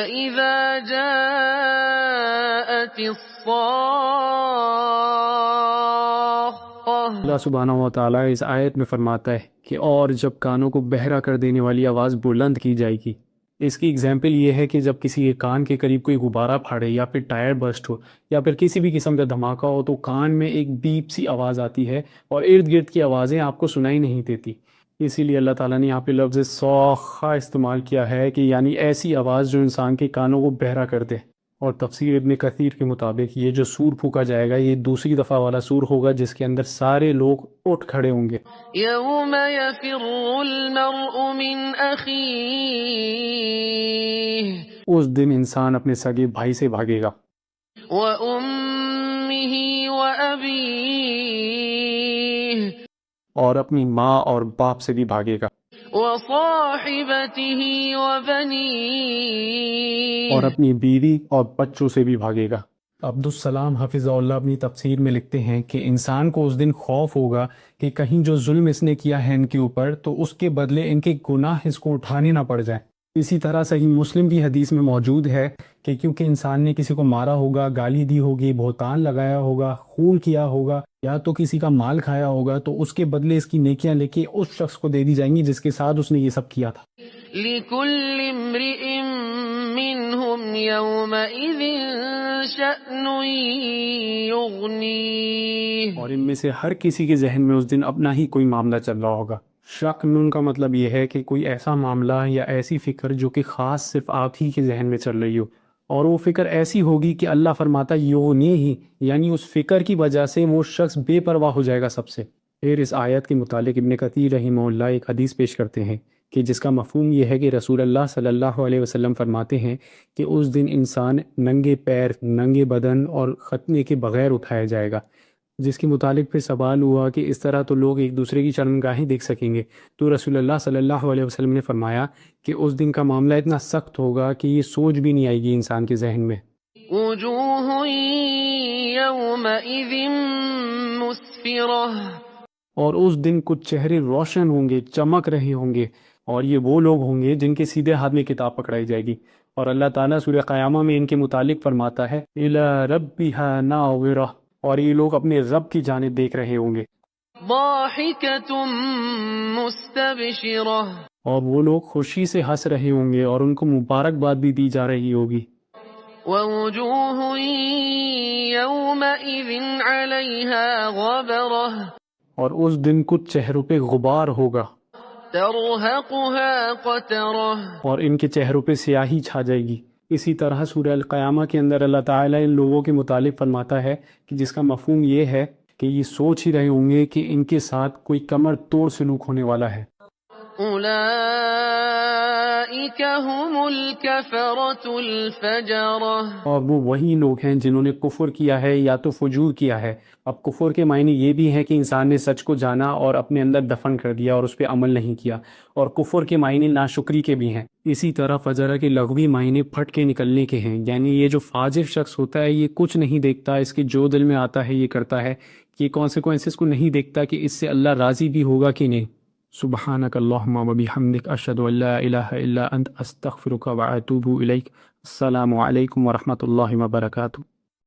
فَإِذَا جَاءَتِ الصَّاخَّةُ۔ اللہ سبحانہ و تعالیٰ اس آیت میں فرماتا ہے کہ اور جب کانوں کو بہرا کر دینے والی آواز بلند کی جائے گی۔ اس کی اگزامپل یہ ہے کہ جب کسی کے کان کے قریب کوئی غبارہ پھاڑے یا پھر ٹائر برسٹ ہو یا پھر کسی بھی قسم کا دھماکہ ہو تو کان میں ایک بیپ سی آواز آتی ہے اور ارد گرد کی آوازیں آپ کو سنائی نہیں دیتی۔ اسی لیے اللہ تعالیٰ نے یہاں پہ لفظ صاخہ استعمال کیا ہے کہ یعنی ایسی آواز جو انسان کے کانوں کو بہرا کر دے۔ اور تفسیر ابن کثیر کے مطابق یہ جو سور پھونکا جائے گا یہ دوسری دفعہ والا سور ہوگا جس کے اندر سارے لوگ اٹھ کھڑے ہوں گے۔ یوم یفر المرء من اخیہ، اس دن انسان اپنے سگے بھائی سے بھاگے گا، وامہ وابیہ، اور اپنی ماں اور باپ سے بھی بھاگے گا، وصاحبتہ وبنیہ، اور اپنی بیوی اور بچوں سے بھی بھاگے گا۔ عبدالسلام حفظہ اللہ اپنی تفسیر میں لکھتے ہیں کہ انسان کو اس دن خوف ہوگا کہ کہیں جو ظلم اس نے کیا ہے ان کے اوپر تو اس کے بدلے ان کے گناہ اس کو اٹھانے نہ پڑ جائیں۔ اسی طرح صحیح مسلم کی حدیث میں موجود ہے کہ کیونکہ انسان نے کسی کو مارا ہوگا، گالی دی ہوگی، بہتان لگایا ہوگا، خون کیا ہوگا یا تو کسی کا مال کھایا ہوگا تو اس کے بدلے اس کی نیکیاں لے کے اس شخص کو دے دی جائیں گی جس کے ساتھ اس نے یہ سب کیا تھا۔ لِكُلِّ امْرِئٍ مِّنْهُمْ يَوْمَئِذٍ شَأْنٌ يُغْنِيهِ، اور ان میں سے ہر کسی کے ذہن میں اس دن اپنا ہی کوئی معاملہ چل رہا ہوگا۔ شأن کا مطلب یہ ہے کہ کوئی ایسا معاملہ یا ایسی فکر جو کہ خاص صرف آپ ہی کے ذہن میں چل رہی ہو، اور وہ فکر ایسی ہوگی کہ اللہ فرماتا یغنی ہی، یعنی اس فکر کی وجہ سے وہ شخص بے پرواہ ہو جائے گا سب سے۔ پھر اس آیت کے متعلق ابن کثیر رحمہ اللہ ایک حدیث پیش کرتے ہیں کہ جس کا مفہوم یہ ہے کہ رسول اللہ صلی اللہ علیہ وسلم فرماتے ہیں کہ اس دن انسان ننگے پیر، ننگے بدن اور ختنے کے بغیر اٹھایا جائے گا، جس کے متعلق پھر سوال ہوا کہ اس طرح تو لوگ ایک دوسرے کی شرمگاہیں دیکھ سکیں گے، تو رسول اللہ صلی اللہ علیہ وسلم نے فرمایا کہ اس دن کا معاملہ اتنا سخت ہوگا کہ یہ سوچ بھی نہیں آئے گی انسان کے ذہن میں۔ وجوہ یومئذ مسفرہ، اور اس دن کچھ چہرے روشن ہوں گے، چمک رہے ہوں گے، اور یہ وہ لوگ ہوں گے جن کے سیدھے ہاتھ میں کتاب پکڑائی جائے گی۔ اور اللہ تعالیٰ سورہ قیامہ میں ان کے متعلق فرماتا ہے الی ربها ناظرہ، اور یہ لوگ اپنے رب کی جانب دیکھ رہے ہوں گے۔ ضاحکۃ مستبشرہ، اور وہ لوگ خوشی سے ہنس رہے ہوں گے اور ان کو مبارکباد بھی دی جا رہی ہوگی۔ ووجوہ یومئذ علیہا غبرہ، اور اس دن کچھ چہروں پہ غبار ہوگا، ترہقها قترہ، اور ان کے چہروں پہ سیاہی چھا جائے گی۔ اسی طرح سورہ القیامہ کے اندر اللہ تعالیٰ ان لوگوں کے متعلق فرماتا ہے کہ جس کا مفہوم یہ ہے کہ یہ سوچ ہی رہے ہوں گے کہ ان کے ساتھ کوئی کمر توڑ سلوک ہونے والا ہے۔ اولئک هم الکفرۃ الفجرہ، اور وہ وہی لوگ ہیں جنہوں نے کفر کیا ہے یا تو فجور کیا ہے۔ اب کفر کے معنی یہ بھی ہے کہ انسان نے سچ کو جانا اور اپنے اندر دفن کر دیا اور اس پہ عمل نہیں کیا، اور کفر کے معنی ناشکری کے بھی ہیں۔ اسی طرح فجرہ کے لغوی معنی پھٹ کے نکلنے کے ہیں، یعنی یہ جو فاجر شخص ہوتا ہے یہ کچھ نہیں دیکھتا، اس کے جو دل میں آتا ہے یہ کرتا ہے، یہ کانسیکوینسز کو نہیں دیکھتا کہ اس سے اللہ راضی بھی ہوگا کہ نہیں۔ سبحانک اللہم و بحمدک، اشہد ان لا الہ الا انت، استغفرک و اتوب الیک۔ السلام علیکم ورحمۃ اللہ وبرکاتہ۔